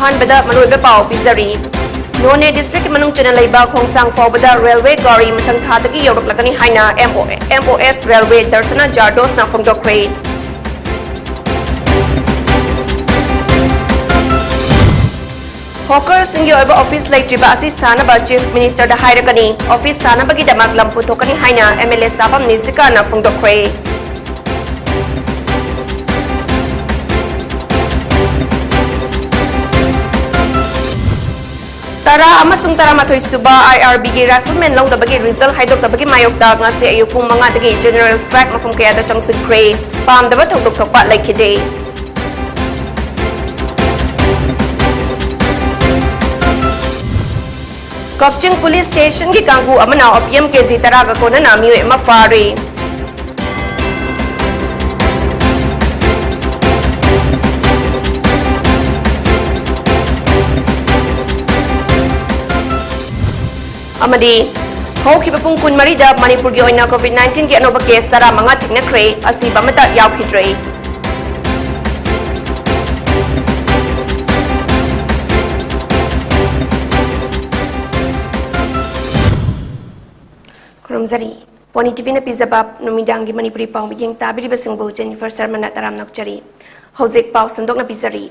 अहनबदा मरुब पाव पिजरी नोने district मनुंग चना लेबा Khongsang फावबदा railway गाड़ी मथंग थादगी यौरकलगनी हाइना MOS रेलवे दर्शना जारदोस ना फोंदोक्रे हॉकर सिंगी ऑफिस लेट्रिबा असि सानबा चीफ मिनिस्टर दा हाइरकनी ऑफिस सानबगी दमाक लंपु थोकनी हाइना MLA साबम निसिका ना फोंदोक्रे तरा अमसुंग तरामाथोई सुबा IRB गी राइफलमैन लौदबगी रिजल्ट हाइदोक्तबगी मायोक्ता ngasi ayuk pung 5 dagi general strike mafum kayada changsikre pamdaba thokdok thokpa laikhide Kopching police station ki kanggu amana OPM kg taraga kona namiyo ema fari Amadi hokhiba pung kun marida Manipur gi oina COVID-19 gi anoba case tara manga thiknakre asi bamata yawkhidre Kurumzari PONYTV na pizabab numidangi Manipuri pau bigeng tabiri basingbo Jennifer Sharma na taram nakchari hojik pau sandok na pizari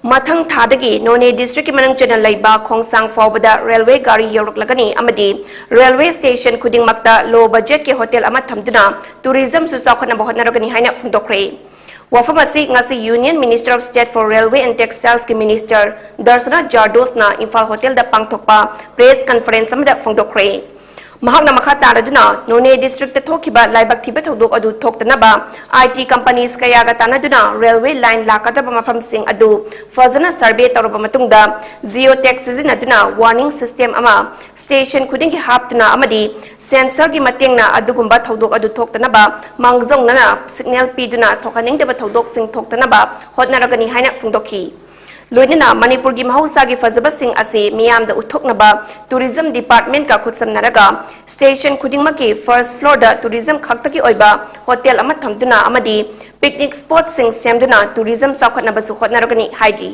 Mathang thadagi none district manang channel laiba khongsang fawbada railway gari yauruklagani amadi railway station khuding makta low budget ke hotel ama thamduna tourism su sakhana bahotnaragani haina phungdokre wafam asi ngasi union minister of state for railway and textiles ki minister darsana jardos na imphal hotel da pangthokpa press conference amada phungdokre mahakna makha taraduna none district ta thokiba laibak thiba thodok adu thoktanaba IT companies kaya ga tanaduna railway line lakadaba mafam sing adu fazana survey tawraba matungda geotech sizinaduna warning system ama station khuding ki haptuna amadi sensor gi matengna adugumba thodok adu thoktanaba mangjongna signal piduna thokaningdaba thodok sing thoktanaba hotnaragani haina phungdokhi Loinina Manipur gi mahausa gi fazaba sing ase miyam da uthoknaba tourism department ka khutsamnaraga station khudingma ki first floor da tourism khakta ki oiba hotel ama thamduna amadi picnic spot sing semduna tourism sakhotnaba su hotnaragani haidi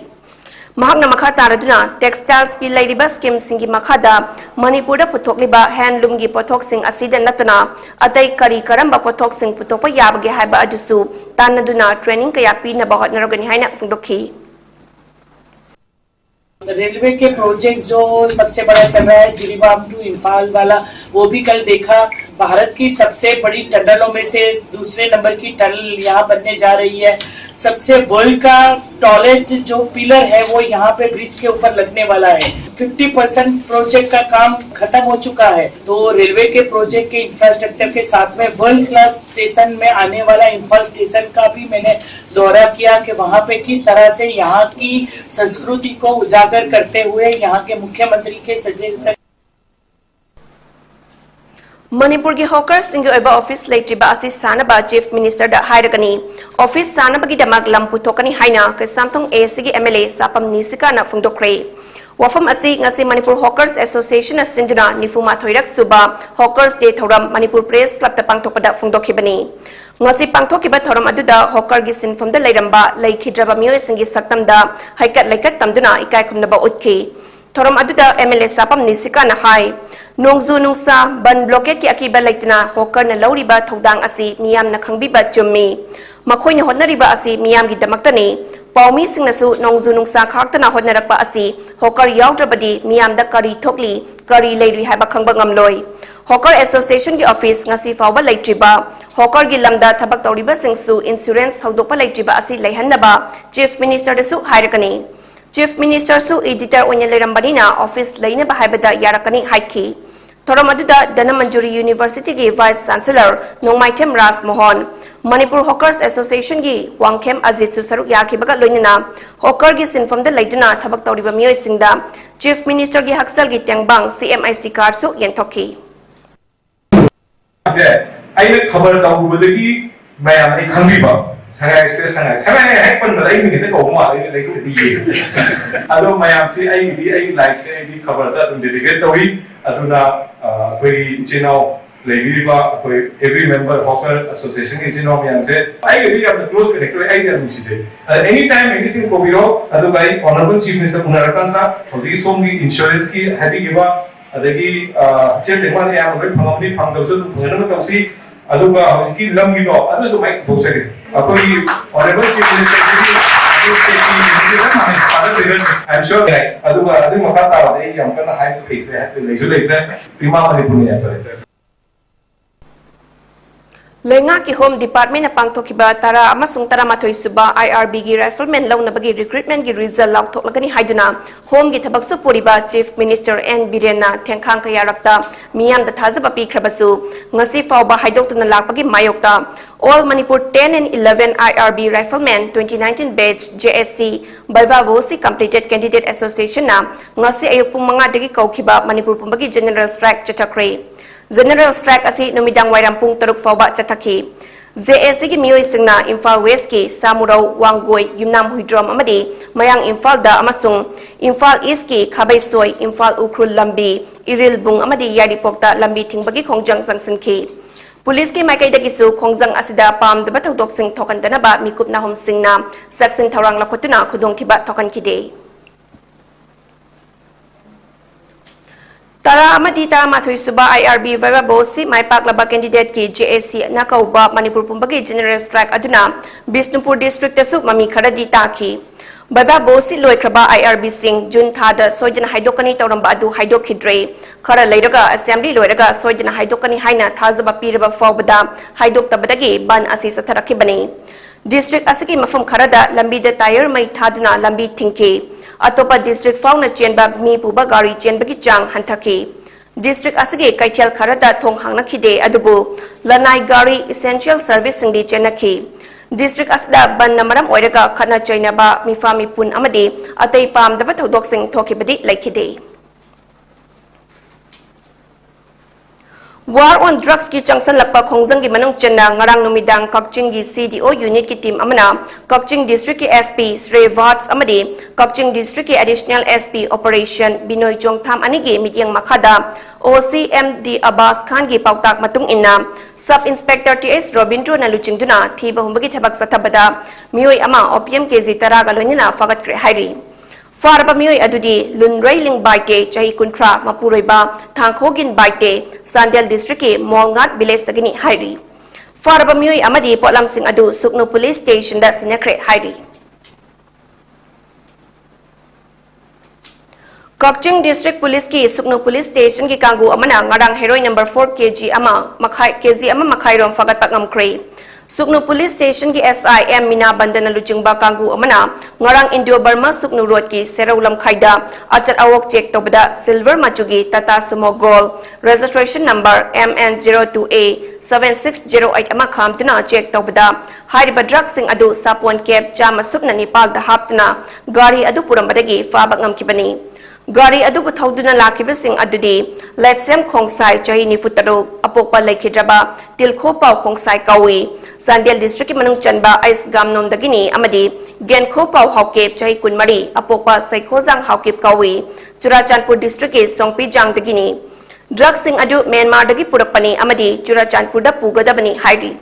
mahakna makha taraduna textiles ki lairiba scheme singi makhada Manipur da puthokliba handloom gi pothok sing asida natuna atai kari karamba pothok sing putokpa yabage haiba adusu tanaduna training kaya pina ba hotnaragani haina phungdokhi railway के project जो सबसे बड़ा चल रहा है Jiribam to Imphal वाला वो भी कल देखा भारत की सबसे बड़ी टनलों में से दूसरे नंबर की टनल यहाँ बनने जा रही है सबसे वर्ल्ड का टॉलेस्ट जो पिलर है वो यहाँ पे ब्रिज के ऊपर लगने वाला है 50% प्रोजेक्ट का काम खत्म हो चुका है तो रेलवे के प्रोजेक्ट के इंफ्रास्ट्रक्चर के साथ में वर्ल्ड क्लास स्टेशन में आने वाला इम्फाल स्टेशन का भी मैंने दौरा किया कि वहाँ पे किस तरह से यहाँ की संस्कृति को उजागर करते हुए यहाँ के मुख्यमंत्री के suggestion Manipur gi hawkers singi oiba office leitriba asi sanaba chief minister da hairagani office sanabagi damak lampu thokani haina ke samthong ASG MLA sapam nisika na phungdokre wafam asi ngasi Manipur Hawkers Association asinduna nifuma thoirak suba hawkers day thoram Manipur press club ta pangthokpada phungdokhibani ngasi pangthokiba thoram aduda hawker gi sinfom da leiramba laikhidraba mioy singi saktam da haikat laikat tamduna ikai khumnaba utki thoram aduda MLA sapam nisika na hai Nongzu nungsa ban blockade ki akiba laitna hawker na lauriba thodang asi miyam na khangbiba chummi makhoi na hotnariba asi miyam gi damaktani paumi singnasu nongzu nungsa khaktana hotnarakpa asi hawker yawdrabadi miyam da kari thokli kari leiri haiba khangba ngamloi hawker association ki office ngasi fawba laitriba hawker gi lamda thabak tawriba singsu insurance hawdokpa laitriba asi leihannaba chief minister desu hairakani Chief Minister su editor onya lerambani na office leina ba haibada yarakani haiki thoram aduda Danamanjuri University gi Vice Chancellor Nongmaitem Ras Mohan Manipur Hawkers Association gi Wangkhem Ajit su saruk yakibaga loinana hawker gi sinfom da leiduna thabak tawriba miyoi singda Chief Minister gi haksal gi tengbang CMIC card su yenthokhi aina khabar tawbadagi mayam ai khangbiba Sangai express sangai hai pun balai ni kita kau mau ai tu di ado mayam si ai like si ai di khabar ta tum dedicate tawi aduna koi channel लेगिरिबा कोई every member hawker association के जिन हम यहाँ से आई के भी अपने close connect हुए आई जान मुझे anytime anything को भी हो अदो भाई honorable chief minister उन्हें था और सोम की insurance की हैवी के बाद अदगी चेक देखवा ने यहाँ पर फंगमनी फंगम से मुझे ना तौसी अदो का की लम की तो अदो जो भाई बहुत सके अकोई honorable chief minister I'm sure that aduga adu makata wa dei yam kana hai to kei hai to leju lekre prima manipur ne apare Lenga ki Home Department na pangthokiba tara amasung tara mathoi suba IRB gi rifleman lawnabagi recruitment gi result laukthok lagani haiduna Home gi thabak su puriba Chief Minister N Birena thengkhang kayarakta miyam da thazaba pi khrabasu ngasi fawba haidoktuna lakpagi mayokta All Manipur 10 and 11 IRB Riflemen 2019 batch JSC Balva Vosi completed candidate association na ngasi ayuk pung mga dagi kaukiba Manipur pumbagi general strike chatakre General strike asi numidang wairam-pung taruk fawba chathaki. JSC ki miyoy singna Imphal West ki Samurao Wanggoy Yumnam Huidrom amadi mayang Imphal da amasung Imphal East ki Khabay Soy Imphal Ukrul Lambi Iril Bung amadi Yadipokta Lambi Tingbagi Khongjang Sangsinki. Police ki maikai dagisu Khongjang asida pam dabat hudok sing thokan danaba mikup na hom singna saksin tharang lakotuna khudong thiba thokan kide. Tara amati tara mathoi suba IRB Viva Bosi mai pak laba candidate ki JSC nakauba Manipur pumbagi general strike aduna Bishnupur district tasu mami kharadi taki Viva Bosi loikraba IRB sing June thada soidana haidokani tawramba adu haidokidre khara leiraga assembly loiraga soidana haidokani haina thazaba piraba fawbada haidoktabadagi ban asi satharakibani district asiki mafam kharada lambi da tire mai thaduna lambi thinki Atopa district fauna chenba mi puba gari chenba ki chang hanthaki district asige kaithel kharada thong hangna khide adubu lanai gari essential service singdi chenaki district asda ban namaram oiraga khana chaina ba mifami pun amadi atai pam daba thodok sing thokibadi laikide War on drugs ki changsan lakpa khongjang gi manung chenna ngarang numidang Kakching gi CDO unit ki team amana Kakching district ki SP Sri Vats amadi Kakching district ki additional SP operation Binoy Jongtham ani gi mityang makhada OCMD Abbas Khan gi pautak matung inna Sub Inspector TS Robindro na luchingduna thiba humbagi thabak sathabada mioi ama opium kg taraga loinina fagat kre hairi Faraba miyoy adudi lunray ling baite chahi kuntra mapuroiba thangkhogin baite Sandel district ki Molngat village tagini hairi Faraba miyoy amadi potlam sing adu Suknu police station da sinyakre hairi Kakching district police ki Suknu police station ki kanggu amana ngarang heroin number 4 kg ama makhai rom fagat pagamkre Suknu police station ki SIM Mina Bandana Luchingba Kangu amana ngarang Indo Burma Suknu road ki Seraulam Khaida achat awok check tobada silver machugi Tata Sumo Gold registration number MN02A 7608 ama khamtuna check tobada hariba drug sing adu sapon kep chama sukna Nepal da haptuna gari adu purambadagi fabak ngamkibani Gari adu buthauduna lakiba sing adudi Letsem Khongsai chahi nifutaro apokpa laikhidraba tilkho pau Khongsai kawi Sandel district ki manung chanba ais gamnom dagini amadi Genkho pau haukep chahi kunmari apokpa Saikhozang haukep kawi Churachandpur district ki Songpi jang dagini Drug sing adu Myanmar dagi purakpani amadi Churachandpur da pugadabani hairi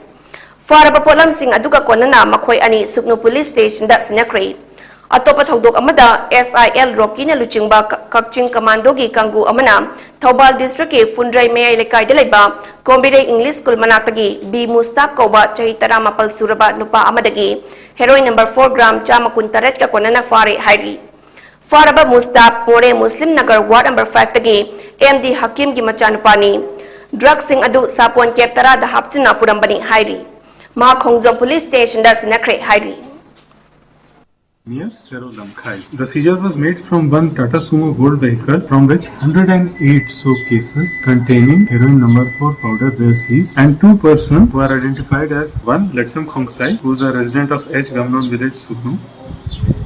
Faraba polam sing aduga konana makhoi ani Suknu police station da sinyakre Atopa thodok amada SIL Rocky na luchingba Kakching commando gi kangu amana Thobal district ke Fundrai Mayai lekai de laiba Kombire English school manatagi B Mustaq koba chahi taramapal suraba nupa amadagi heroin number 4 gram chama kuntaret ka konana fare hairi Faraba Mustaq Pore Muslim Nagar ward number 5 tagi MD Hakim gi machanupani drug sing adu sapon kep tara da haptuna purambani hairi Ma Khongjong police station da sinakre hairi near Seraulam Khai. The seizure was made from one Tata Sumo gold vehicle from which 108 soap cases containing heroin number 4 powder were seized and 2 persons were identified as one Letsam Khongsai who is a resident of H. Gamnon village Suknu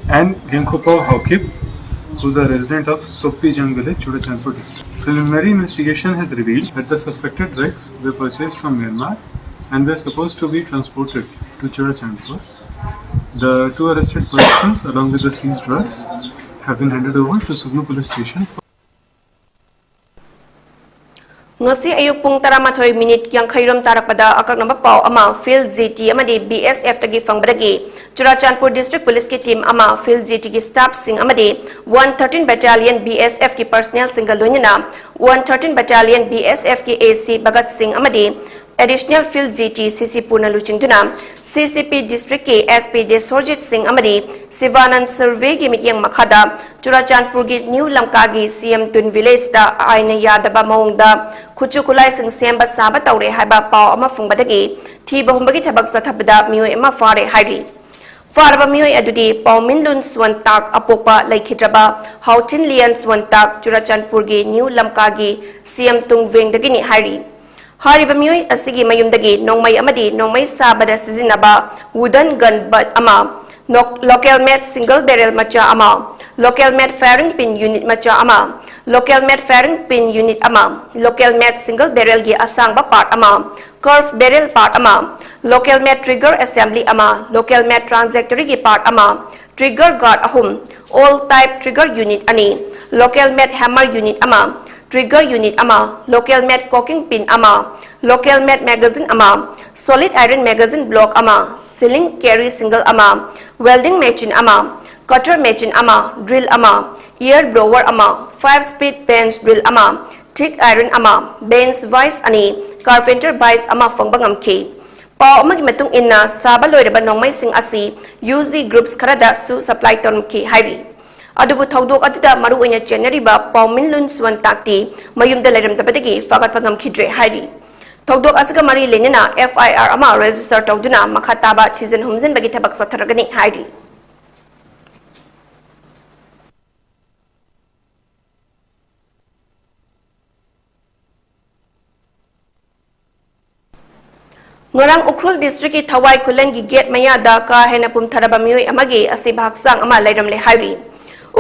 and Genkopao Haukip who is a resident of Sokpijang village Churachandpur district. Preliminary investigation has revealed that the suspected drugs were purchased from Myanmar and were supposed to be transported to Churachandpur. The 2 arrested persons along with the seized drugs have been handed over to Suknu police station. ngasi ayuk pung 13 minute yang khairam tarakpada akak namba pau ama field GT amadi BSF tagi fangbadagi Churachandpur district police ki team ama field GT ki staff sing amadi 113 battalion BSF ki personnel single loinina 113 battalion BSF ki AC Bhagat Singh amadi additional field GT CC Purna Luchingduna CCP district ki SP Desorjit Singh amadi Sivanand survey ki mityang makhada Churachandpur ki new lamka gi CM Tun village da aina yadaba maungda Kuchu kulai sing semba saba taure haiba pau ama fungbadagi thiba humbagi thabak sathabda mioi ama fare hairi farba mioi adudi pauminlun swantak apokpa laikhidraba hautin lian swantak Churachandpur gi new lamka gi CM Tung vengdagi ni hairi hariba mioi asigi mayumdagi nongmai amadi nongmai sabada sizinaba wooden gun but ama local made single barrel macha ama local made firing pin unit macha ama local made firing pin unit ama local made single barrel gi asangba part ama curve barrel part ama local made trigger assembly ama local made trajectory gi part ama trigger guard ahum all type trigger unit ani local made hammer unit ama trigger unit ama local made cocking pin ama local made magazine ama solid iron magazine block ama ceiling carry single ama welding machine ama cutter machine ama drill ama ear blower ama 5-speed bench drill ama thick iron ama bench vice ani carpenter vice ama fangbangam ki pau amagi matung inna saba loiraba nongmai sing asi UZ groups kharada su supply ton ki hairi adubu thaudok aduda maru oina chenariba pauminlun swan takti mayumda leiram tabadagi fagat pangam khidre hairi thaudok asga mari lenina FIR ama register tawduna makhataba thizen humzen bagi thabak satharagani hairi Ngorang Ukhrul district ki Thawai Khulan gi gate maya da ka hena pumtharaba mioi amagi asi bhaksang ama lairam le hairi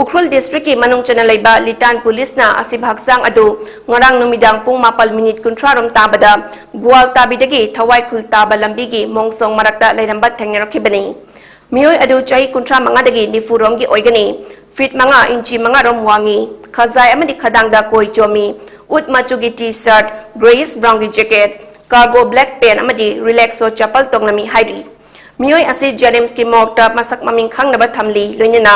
Ukhrul district ki manung chana laiba litan police na asi bhaksang adu ngorang numidang pung 4 minute kunthrarom tabada gwal tabidagi Thawai Khul taba lambi gi mongsong marakta lairamba thengnarakibani mioi adu chai kunthra manga dagi nifurom gi oigani fit manga inchi manga rom wangi khazai amadi khadang da koi chomi ut machu gi t-shirt grayish brown gi jacket cargo black pen amadi relaxo chapal tongnami hairi mioi asi james ki mokta masak maming khang na bathamli loinena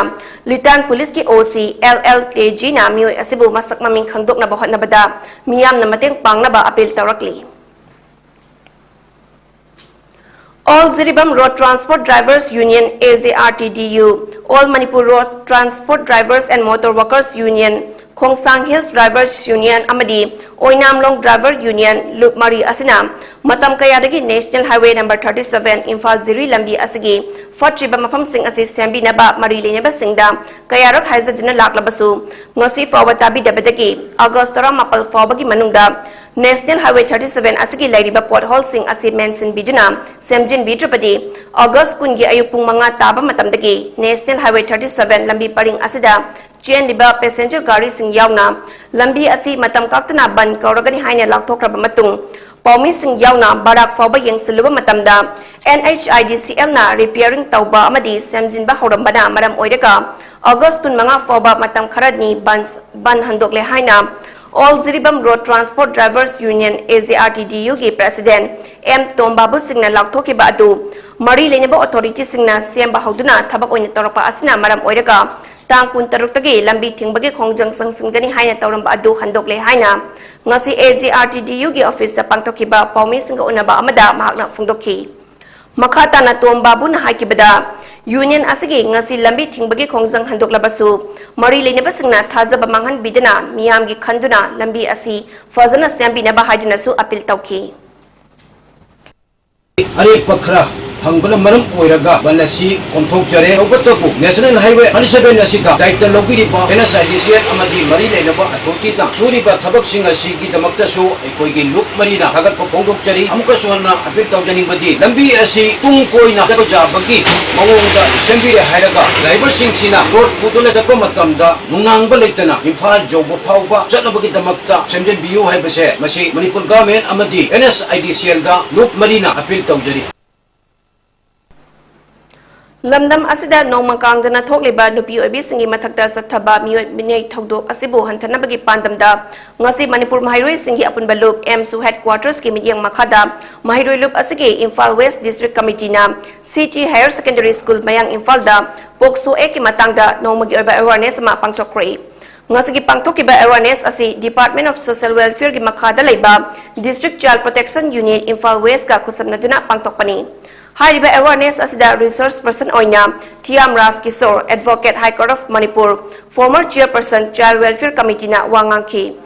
litan police ki OC LLKG na mioi asibu masak maming khangdok na bahot na bada miyam na mateng pang na ba appeal tawrakli All Ziribam Road Transport Drivers Union AZRTDU All Manipur Road Transport Drivers and Motor Workers Union Khongsang Hills Drivers Union amadi Oinamlong Driver Union Lupmari asina matam kayadagi National Highway number 37 Imphal Ziri lambi asigi fatriba mafam sing asi sembi naba mari leneba singda kayarak haizaduna laklabasu ngosi forward tabi dabadagi August 10 fawbagi manungda National Highway 37 asigi lairiba pothole sing asi mention biduna semjin bidrapadi August kungi ayupung manga taba matamdagi National Highway 37 lambi paring asida chen liba passenger gari sing yauna lambi asi matam kaktana ban kauragani haina lakthokraba matung paumi sing yauna barak fawba yengsiluba matamda NHIDCL na repairing tauba amadi semjinba horambana maram oiraga August kun manga fawba matam kharadni ban handokle haina All Ziribam Road Transport Drivers Union AZRTDU ki President M Tombabu Singh na lakthokiba adu mari leneba authority singna semba hauduna thabak oina torapa asina maram oiraga tang kun taruk tagi lambi thingbagi khongjang sangsingani haina tawramba adu handokle haina ngasi AZRTDU gi office da pangthokiba paumi singa unaba amada mahakna phungdokhi makhata na Tombabu na haikibada Union asigi ngasi lambi thingbagi khongjang handoklabasu mari leneba singna thajaba manghan bidana miyam gi khanduna lambi asi fazana sembi na ba haiduna su appeal tawki are pakhra hangbana maram oiraga banasi konthok jare ogotoku National Highway 37 asita title lobiri ba NSIDCL amadi mari lenaba authority ta suri ba thabak singa si gi damakta su ekoi gi luk marina thagat ko phongdok jari amuka suwanna appeal tawjani badi lambi asi tung koina ja bagi mawongda assembly re hairaga driver sing sina road putula jappa matamda nungang ba leitana Imphal jobo phawba chatnabagi damakta semjen biu haibase masi Manipur government amadi NSIDCL da luk marina appeal tawjari Lamdam asida nongma kangdana thokliba nupi oibi singi mathakta sathaba mioi minei thokdok asibu hantanabagi pandamda ngasi Manipur Mahiroi singi apunba loop MSU headquarters ki midyang makhada Mahiroi loop asige Imphal West District Committee na City Higher Secondary School mayang Imphal da pokso eki matangda nongmagi oiba awareness ma pangtokre ngasigi pangtokiba awareness asi Department of Social Welfare gi makhada leiba District Child Protection Unit Imphal West ka khusabnaduna pangtokpani Hariba awareness asida resource person oina Tiam Ras Kishore, Advocate High Court of Manipur, former Chairperson Child Welfare Committee na WANGKHEMCHA.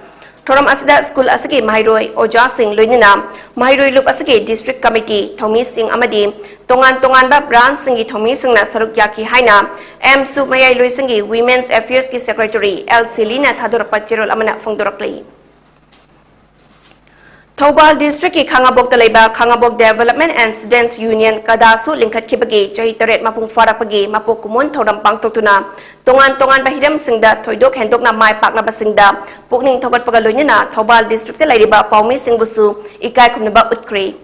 Thoram asida school asige Mahiroi Oja Singh loinina Mahiroi Loop asige District Committee Thomi Singh amadi tongan ba branch singi Thomi Singh na saruk yaki haina MSU Mayai Loi singi Women's Affairs ki Secretary L Selina Thadorpa Cherol amana phongdorakli. Thobal District ki Khangabok talaiba Khangabok Development and Students Union kadasu lingkhat kibagi chahi taret mapung farak pagi mapok kumun thoram pangtotuna tongan bahiram singda thoidok hendok na mai pakna basingda pukning thogat pagalonya na Thobal District talaiba Paumi Singbusu ikai khunba utkri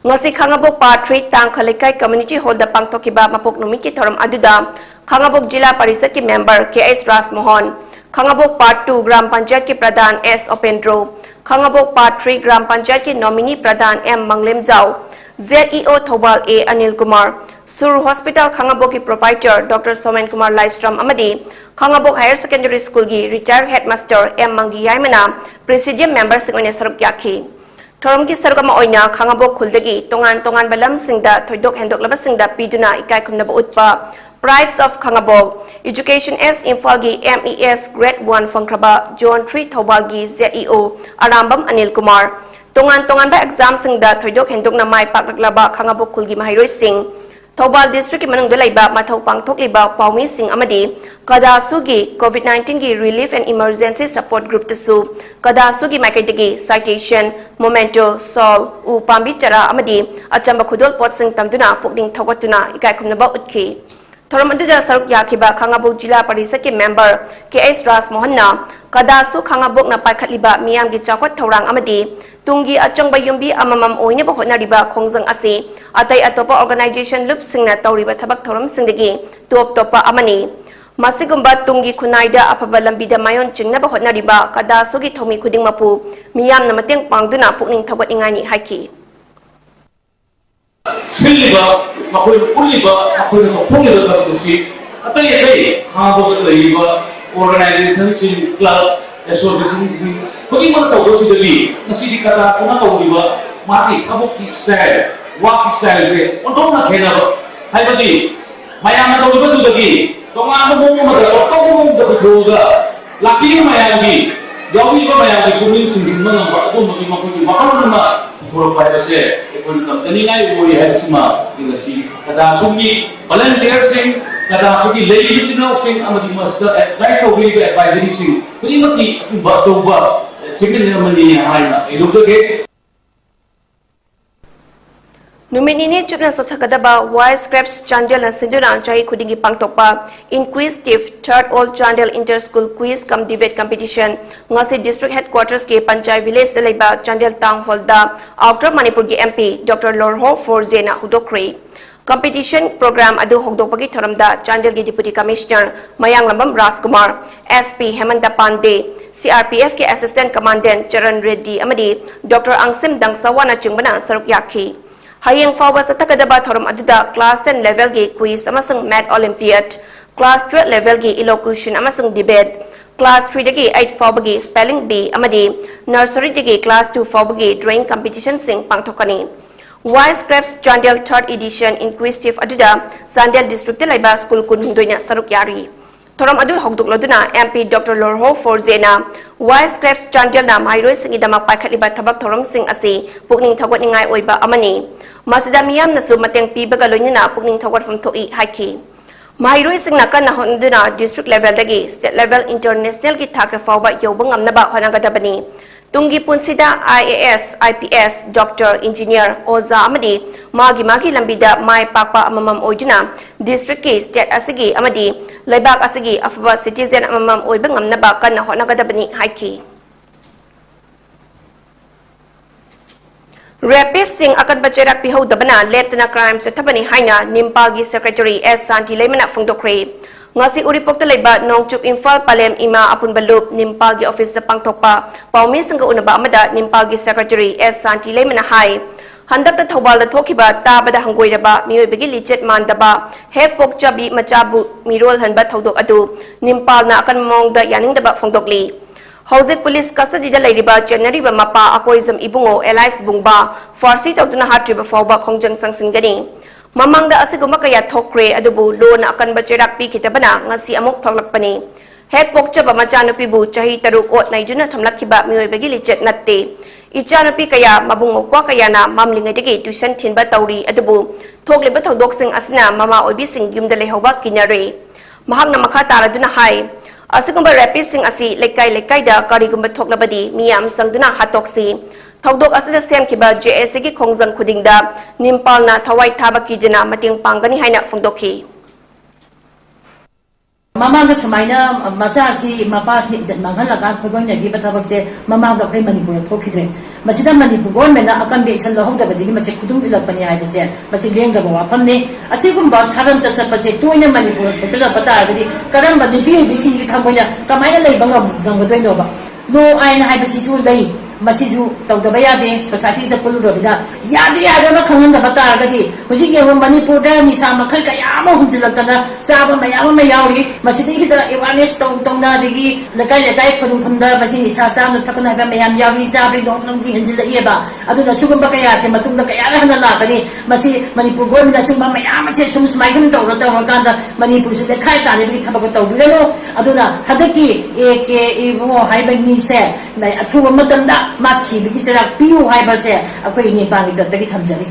ngasi Khangabok Part 3 tang khalikai community hall da pangtokiba mapok numi ki thoram aduda Khangabok Jila Parishad ki member KS Ras Mohan Khangabok Part 2 Gram Panchayat ki Pradhan S Opendro Khangabok Part 3 Gram Panchayat ki nominee Pradhan M Manglemjau, ZEO Thobal A Anil Kumar, Sur Hospital Khangabok ki proprietor Dr. Somen Kumar Laistram amadi, Khangabok Higher Secondary School ki retired headmaster M Mangi Yaimana, Presidium member singoine saruk yaki. Thorom ki sarugama oina Khangabok Khuldagi tongan balam singda thoidok hendok labasingda piduna ikai khumnaba utpa. Prides of Khangabok, Education S Imphal gi MES Grade 1 Fangkraba, Zone 3 Thobal gi ZEO Arambam Anil Kumar. Tongan ba exam singda thoidok hendok na mai paklaklaba Khangabok Khulgi Mahiroi Singh. Thobal District ki manung dalaiba mathau pangthokliba Paumi Singh amadi kadasu gi COVID-19 gi Relief and Emergency Support Group tasu kadasu gi maikaitigi citation momento sol u pambi chara amadi achamba khudol pot sing tamduna pukning thogotuna ikai khumnaba utki Thoram aduda saruk yakiba Khangabok Jila Parishad ki member KS Ras Mohan na kadasu Khangabok na paikhatliba miyam gi chakot thorang amadi tunggi achangba yumbi amamam oina ba hotnariba khongjang asi atai atopa organization loop singna tawriba thabak thoram singdagi topa amani masigumba tungi khunaida afaba lambida mayon chingna ba hotnariba kadasu gi thomi khuding mapu miyam na mateng pangduna pukning thogot ingani haiki Siliba, makoi uliba, makoi kopungnya dalam diskusi. Atau ya Khangabok laiba organization sing club association sing. Bagaimana tahu sih jadi nasi dikata puna tahu liba mati kabuk style, walk style je. Untuk nak kena, hai bagi. Mayang tahu liba tu lagi. Tongan tu mau macam apa mau dah berdoa. Laki ni mayang ni. Jauh liba mayang ni kuning cincin mana buat tu mungkin makan mana. Pura pada saya, ekor company ni boleh help semua dengan si kata sumi volunteer sing kata sumi lady channel sing amadi master advice or we advisory sing kini mati aku coba chicken yang mani hai na itu ke Numinini chupna sothakadaba wise scraps chandel na sinduna chai khudingi pangtokpa inquisitive third all chandel inter school quiz cum debate competition ngasi district headquarters ke panchai village dalaiba chandel town hall da outer Manipur gi MP Dr. Lorho Forzena hudokre competition program adu hogdopagi thoramda chandel gi deputy commissioner Mayang Lambam Rajkumar SP Hemanta Pandey CRPF ke assistant commandant Charan Reddy amadi Dr. Angsim Dangsawana chungbana saruk yakhi Hayang fawa sa takadaba thoram aduda class 10 level gi quiz amasung math olympiad class 12 level gi elocution amasung debate class 3 dagi 8 fawa gi spelling bee amadi nursery dagi class 2 fawa gi drawing competition sing pangthokani wise scraps chandel third edition inquisitive aduda Sandel district laiba school kundoina saruk yari thoram adu hogdukladuna MP Dr. Lorho Forzena wise scraps chandel na Mahiroi Singh idama paikhatliba thabak thoram sing asi pukning thagot ningai oiba amani Masida miyam na sumateng pibaga lonya pukning thawat from thoi haiki. Mahiroi Singh na kana honduna district level dagi state level international ki thaka fawa yobang amnaba honagadabani. Tungi punsida IAS, IPS, doctor, engineer, oza amadi magi lambida mai pakpa amamam oiduna district ki state asigi amadi laibak asigi afaba citizen amamam oibang amnaba kana honagadabani haiki. Rapist akan bacerak pihautabana leptana crime chathabani haina Nimpalgi Secretary S Santi Leimana phongdokre ngasi uripokta leiba nongchup Imphal Palem Ima Apunbalup Nimpalgi office da pangthokpa paumi sanga unaba amada Nimpalgi Secretary S Santi Leimana hai handakta thobal da thokiba tabada hangoiraba miyoibagi lichet mandaba hek pokchabi machabu mirol hanba thodok adu Nimpal na akan mongda yaningdaba phongdokli Hauzik Police custody da leiriba January ba mapa akoizam ibungo Elias Bungba Farsi tawduna hatriba fawba khongjang sangsingani mamangda asiguma kaya thokre adubu lona akan bacherak pi kitabana ngasi amuk thoklakpani hek pokchaba machanupi bu chahi taruk ot naiduna thamlakhiba miyoibagi lichet natte ichanupi kaya mabungo kwa kaya na mamlingadagi tuition thinba tawri adubu thokliba thodok sing asina mama oibi sing yumda lehawba kinare mahakna makha taraduna hai Asigumba rapist sing asi lekai da karigumba thoklabadi miyam sangduna hatoksi thodok asida semkiba JSC gi khongjang khudingda Nimpal na thawai thabaki dina mating pangani haina phongdokhi Mamang da sumaina masa si mapas ni zat manghal laga khogong yagi bathabak se mamang da khai Manipur thokidre masida Manipur government na akan be isan lohong da badigi mase khudung ilakpani hai base mase leng da bawa phamne asigum bas haram sa pase toina Manipur thekala bata agadi karam ba dipi bisin gi thambonya kamaina leibanga gangdoi no ba lo aina hai basi su lei masisu tawdaba yade society sa pulurobida yade ma khangan da bata agadi huji ge Manipur da nisa makhal kaya ma hunjilakana saba mayama mayawri masidi hida awareness tongna digi lakai khunum khunda basi nisa sa no thakna ba mayam yawi sabri dong nong gi hunjil ieba aduna sugumba kaya se matunda kaya la hana la kani masi Manipur go mina sumba mayama se sum sumai khum tawra kanda Manipur su de khai ta ne bi thabak tawbilelo aduna hadaki eke ibo haiba mi se nai athuwa matanda Masi bigi serak piu hai base akoi ni pani tatagi thamjari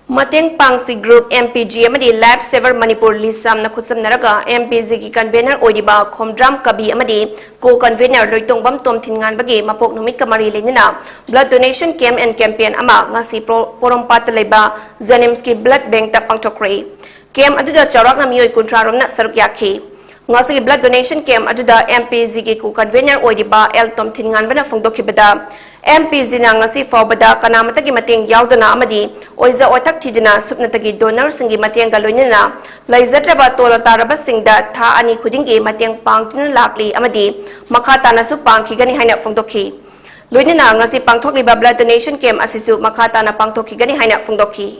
Mateng Pangsi Group MPG amadi Life Saver Manipur Lisam na khutsam naraga MPG gi convener oidiba Khomdram Kabi amadi co-convener Loitongbam Tomthingan bagi mapok numit kamari lenina blood donation camp and campaign ama ngasi porompat leba Zanimski blood bank ta pangthokre camp aduda charak na miyoi kuntra romna saruk yakhi ngasi blood donation camp aduda MPG gi co-convener oidiba El Tomthingan bana phongdokhibada MPG na ngasi fawbada kanamatagi mateng yaudana amadi oiza otak thidina supnatagi donor singi mateng galoinina laizatraba tola taraba singda tha ani khudingi mateng pangtina lakli amadi makata na su pangkhigani haina phongdokhi loinina ngasi pangthokliba blood donation camp asisu makata na pangthokhigani haina phongdokhi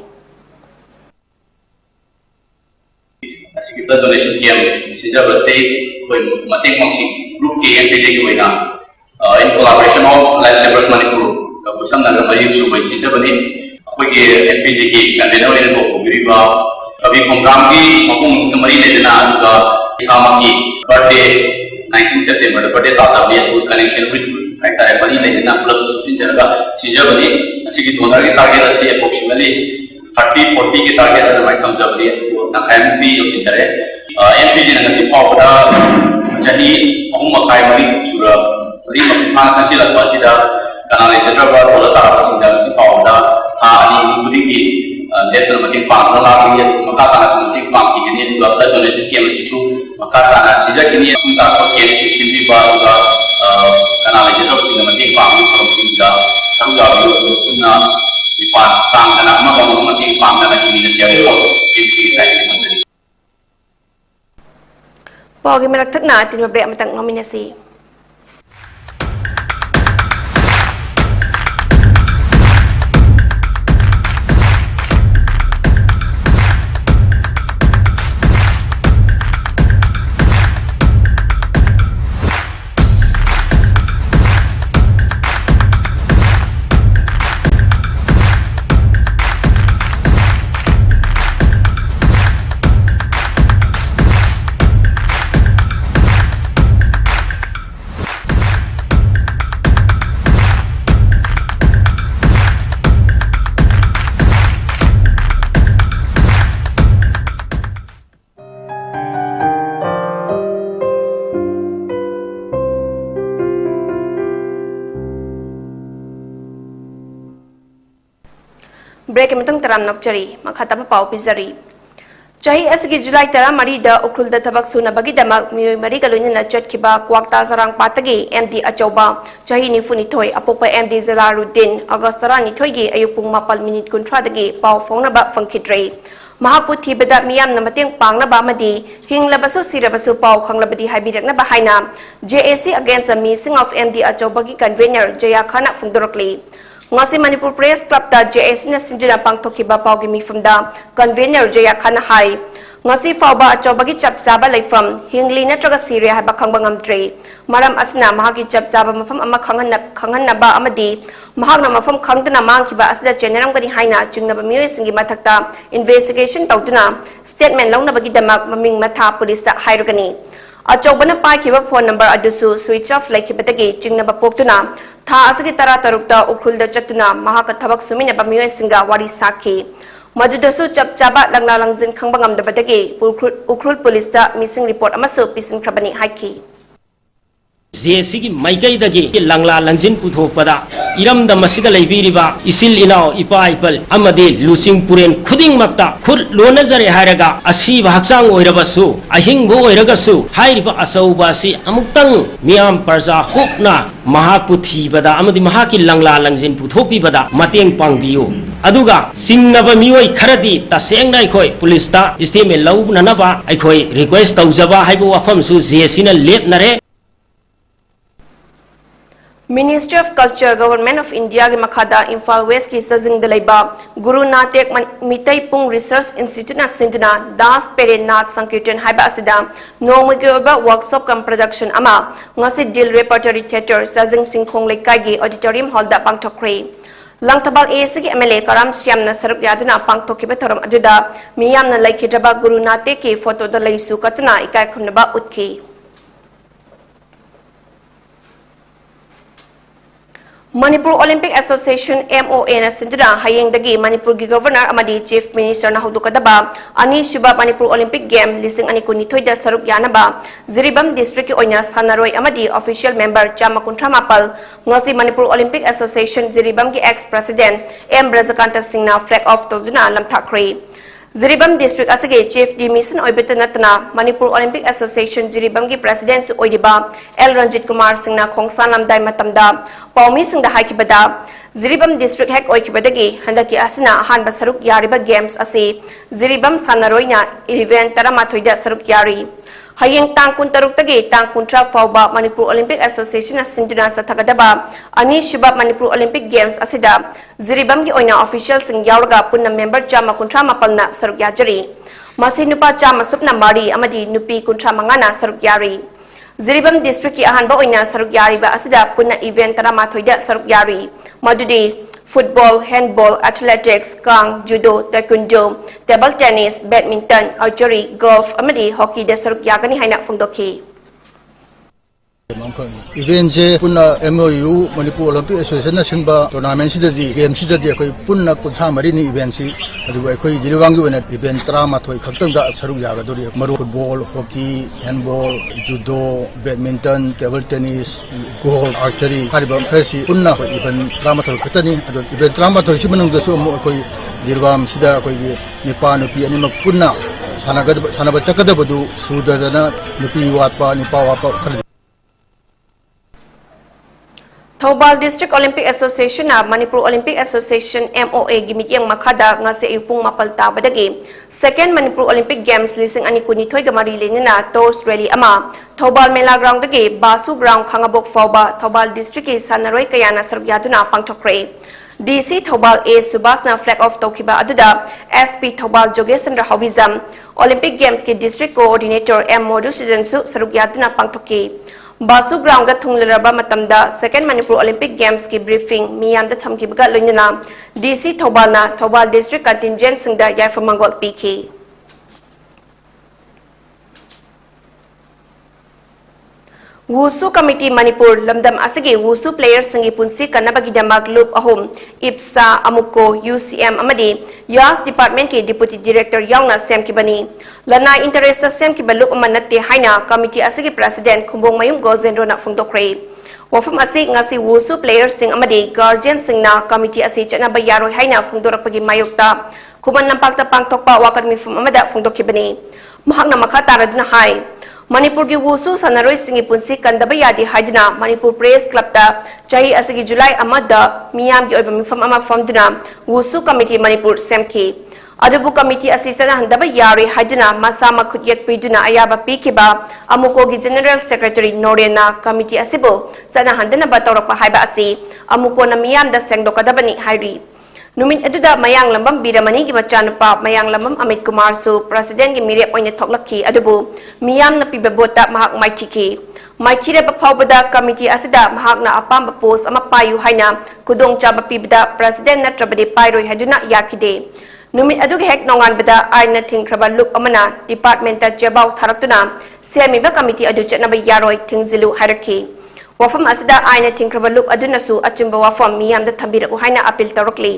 Asik blood donation camp sejak bersih pun mateng maksud group ke MPG ke mana in collaboration of Life Savers Manipur kusam naga bari subay sejak bani aku ke MPG ke convener ini ko beriba kami program ki maupun kemarin lejana juga sama ki birthday 19 September birthday taza beli good connection with factor bani lejana plus subsin jaga sejak bani asik donor ki target asi approximately 30-40 के target ada mai tham jabri na KMP osin jare MPG na nasi pawda jahi ahum makai mari sura mari ma sanchi lakwa sida kana le chatra ba thola ta sinda nasi pawda tha ani budi ki letter making pang la ki maka kana sunti pang ki ni blood donation ke masi chu maka kana sija ki ni ta ko ke sindi ba ga kana le chatra sinda making pang from sinda samga na Ipan tang kana magam mating pang kana ini siya ko pinsi sa ini. Pagi merak thakna tin mabre amatang nominasi break matang taram nokchari makhataba pau pizari Chahi asigi July tara marida ukrul da tabak suna bagi damak miyoy mariga loina chat kiba kwakta sarang patagi MD Achoba chahi ni funi toy apokpa MD Zalaruddin Agostara ni toy gi ayupung mapal minute kuntra dagi pau phone ba fangkidre Mahaputhi bada miyam na mateng pangna ba madi hinglabasu sirabasu pau khanglabadi haibirakna ba haina JAC against the missing of MD Achoba gi convener Jaya Khana Fungdorokli Ngasi Manipur Press Club da JAC na sinjuna pangthoki ba pau gi mifumda convener Jaya Khana hai ngasi fauba Achoba gi chap chaba laifam hingli natraga Syria ha ba khangba ngamtre maram asna mahagi chap chaba mafam ama khangan ba amadi mahagna mafam khangduna mangkiba asda chenaram gani haina chungna ba miyoy singi mathakta investigation tawduna statement launa bagi damak maming matha police ta hairugani Achobana paikiba phone number adusu switch off laikibadagi chingna ba poktuna tha asagi tara tarukta ukhulda chatuna mahaka thabak sumina ba miyoy singa wari sakhi Madudasu chap chaba langla langjin khangba ngamdabadagi ukrul police ta missing report amasu pisin khrabani haiki JAC की माइकई दगी लंगला लंजिन पुथोपदा Iram the मसिदा लेबिरिबा इसिल इनाव इपा इपल अमदि लुसिंग पुरेन खुदिंग मक्ता खुद लोनजरे हायरगा असि भागचांग ओइरबसु अहिंग बो ओइरगसु हायरिबा असौबासि अमुक्तंग मियाम प्रजा हुकना महापुथीबदा अमदि महाकी लंगला लंजिन पुथोपिबदा मतेंग पांगबियो अदुगा सिंगनबा मियोय खरदी तसेंगना अखोय पुलिसता इस्तेमे लौबननबा अखोय request तौजबा हाइबो वफमसु JAC ना लेपनरे Ministry of Culture, Government of India ki makhada Imphal West ki sajing dalaiba Guru Natek Mitai Pung Research Institute na sinduna Das Pere Nath Sankirtan haiba asida nongmagi oba workshop kam production ama ngasi Dil Repertory Theatre sajing chingkhong lekai gi auditorium hall da pangthokre Langthabal ASC ki MLA Karam Syam na saruk yaduna pangthokiba thoram aduda miyam na laikhidraba Guru Natek ki photo da laisu katuna ikai khumnaba utki Manipur Olympic Association MOA na sinduna hayeng dagi Manipur gi Governor amadi Chief Minister na hudukadaba ani suba Manipur Olympic Game lising ani kunithoy da saruk yanaba Ziribam District ki oina sanaroi amadi official member chama kuntra mapal ngasi Manipur Olympic Association Ziribam ki ex President M Brajakanta Singh na flag off toduna lamthakre Ziribam District asige Chief Demission oibetanatna Manipur Olympic Association Ziribam ki President su oidiba L Ranjit Kumar Singh na khongsan lamdai matamda Paumi Singh da haikibada Ziribam District hek oikibadagi handaki asina ahanba saruk yariba games ase Ziribam sanaroina 11 taramathoy da saruk yari Hayeng tangkun taruk tagi tangkun tra fauba Manipur Olympic Association na sinduna sa tagadaba ani shubab Manipur Olympic Games asida Ziribam gi oina official sing yaurga punna member chama kuntra mapalna saruk yajari masi nupa chama supna mari amadi nupi kuntra mangana saruk yari Ziribam District ki ahanba oina saruk yari ba asida punna event taramathoy da saruk yari madudi football, handball, athletics, kang, judo, taekwondo, table tennis, badminton, archery, golf, amadi hockey da saruk yagani haina fungdoki. Event je punna MOU Manipur Olympic Association na sinba tournament sidadi game sidadi akoi punna kunsa mari ni event si adu akoi Ziribam gi wena event taramathoy khaktang da saruk yaga dori maru football, hockey, handball, judo, badminton, table tennis, golf, archery hariba fresi punna event taramathoy khatani adu event taramathoy si manung da so akoi Ziribam sida akoi gi nipa nupi ani mak punna sanaba chakada badu sudadana nupi watpa nipa watpa khali Thobal District Olympic Association na Manipur Olympic Association MOA gimit yang makada ngasi ipung mapalta badagi second Manipur Olympic Games lising ani kunithoy gamari lenina Tours Rally ama Thobal Mela Ground dagi Basu Ground khangabok fauba Thobal District ki sanaroi kayana sargyaduna pangthokre DC Thobal A Subas na flag off tokiba aduda SP Thobal Jogesandra Hobizam Olympic Games ki District Coordinator M Modu Sijansu sarugyaduna pangthoki Basu Ground ga thunglaraba matamda second Manipur Olympic Games ki briefing miyam da thamkibaga loinana DC Thobal na Thobal District contingent singda yaifamangol PK Wushu Committee Manipur lamdam asigi Wushu players singi punsi kanabagi damak loop ahom IPSA Amuko UCM amadi Yas Department ki Deputy Director yaungna sem ki bani lana interest sem ki balup amanate haina committee asigi President Khumbong Mayum Gozendro na fungdokre wafam asig ngasi Wushu players sing amadi guardian sing na committee asi chana bayaro haina fungdorakpagi mayokta Kuman Nampakta Pangtokpa Wakar Mifum Amada Fungdokibani. Mahakna Makata Radna Hai. Manipur ki wusu sanaroi singi punsi kandaba yadi haidina Manipur Press Club ta chahi asigi July amada miyam ki oiba mifam ama famduna wusu committee Manipur semki. Adubu committee asisana handaba yari haidina masama kutyek piduna ayaba pikiba amuko ki General Secretary Norena committee asibo sana handana batawrak haiba asi amuko na miyam da sengdokadabani hairi. Numit aduda mayang lambam biramani ki machanupa mayang lambam Amit Kumar su president ki mire oine thoklaki adubu miyam na pibabota mahak maitiki maikire bapawbada committee asida mahak na apamba post ama payu haina kudong chaba pibada president na trabade pairoi haduna yakide numit aduga hek nongan bada aina thingkraba look amana department ta jabau tharaktuna semiba committee adu chatnaba yaroi thingzilu hairaki wafam asida aina thingkraba look aduna su achimba wafam miyam da thambira haina appeal tarokli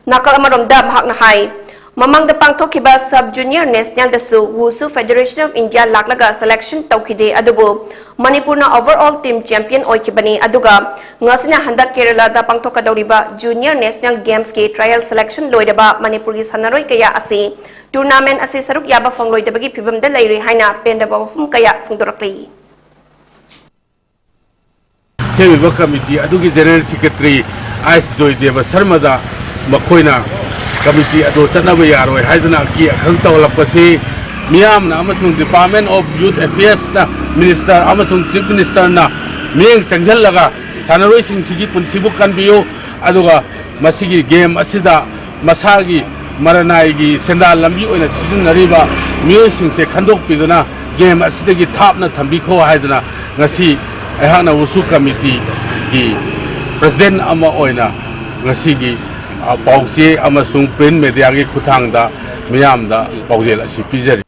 Nakal Amaromda Mahakna Hai Mamang the Pangtokiba Sub Junior National Dasu Wusu Federation of India Laklaga Selection Taukide Adubu Manipurna Overall Team Champion Oikibani Aduga Ngasina Handa Kerala da Pangtokadoriba Junior National Games Ke Trial Selection Loidaba Manipuri Sanaroi Kaya Asi Tournament Asi Saruk Yaba Fong Loidabagi Pibam de Lairi Haina Pendaba Kaya Fundorakli Semiba Committee Adugi General Secretary Ice Joy Deva Sharma Makoina committee ado chanaba yaroi haidana ki akhang tawlapasi miyam na amasung Department of Youth Affairs na minister amasung chief minister na miyang changjal laga sanaroi sing sigi punchibuk kanbiyo aduga masigi game asida masagi maranai gi sendal lambi oina sizinariba miyoi sing se khandok piduna game asida gi thapna thambi kho haidana ngasi ahana wusu committee gi president ama oina ngasi gi Pausi amasung print media ki khutang da miyam da paujel asi pizari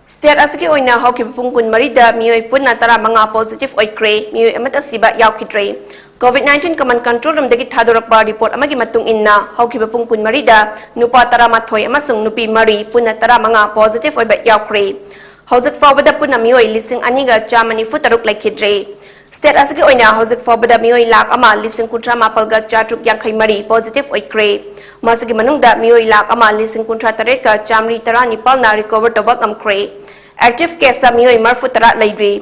State asiki oina hoki pungkun marida miyoi punna tara manga positive oikre miyoi amata siba yaukidre COVID-19 command control room dagi thadorak ba report amagi matung inna hoki pungkun marida nupa tara mathoi amasung nupi mari punna tara manga positive oiba yaukre hojak fawbada punna miyoi lising aniga chamani futaruk laikidre State asiki oina hojak fawbada miyoi lak ama lising kuntra mapalga chatruk yankhai mari positive oikre masigi manungda miyoi lak ama lising kuntra tareka chamri tara nipal na recover tobak amkre active case da miyoi marfu tara laidri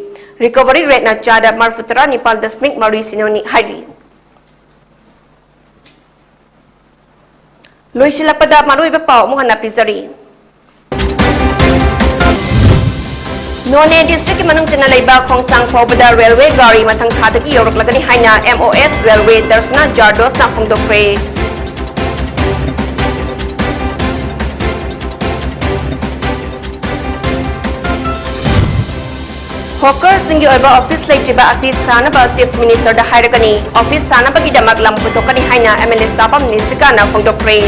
recovery rate na chada marfu tara nipal dasmik mari sinoni hairi loisilakpada maruiba pau muhana pizari None district ki manung chana laiba khongsang fawbada railway gari mathang thadagi yorok lagani haina MOS railway darsna jardos na phungdokre Hawker singi oiba office laichiba asi sanaba chief minister da hairagani office sanaba gi damak lam putokani haina MLA sapam nisika na phungdokre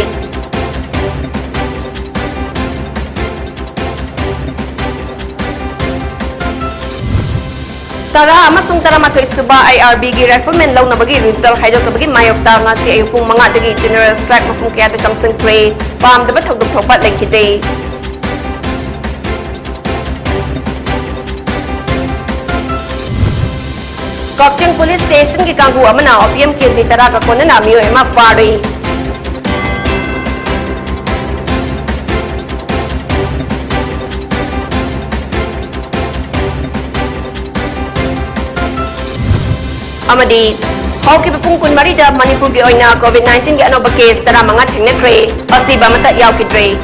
Tara amasung tara mathoi suba IRB gi rifleman launa bagi result haidok bagi mayokta ngasi ayupung manga dagi general strike mafung kya da changseng pre pam da bathok dum thopat laikide Kopcheng police station ki kanghu amana OPM KZ tara ka kona na miyo ema fari Amadi hoki pungkun marida Manipur gi oina COVID-19 gi anoba case tara manga thengnekre asiba mata yaukidre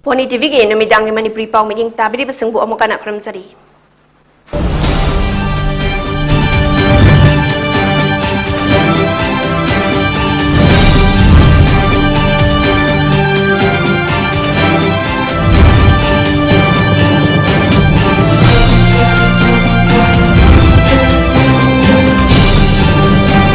PONYTV gi numidang Manipuri pau miying tabiri basungbu amukana kramsari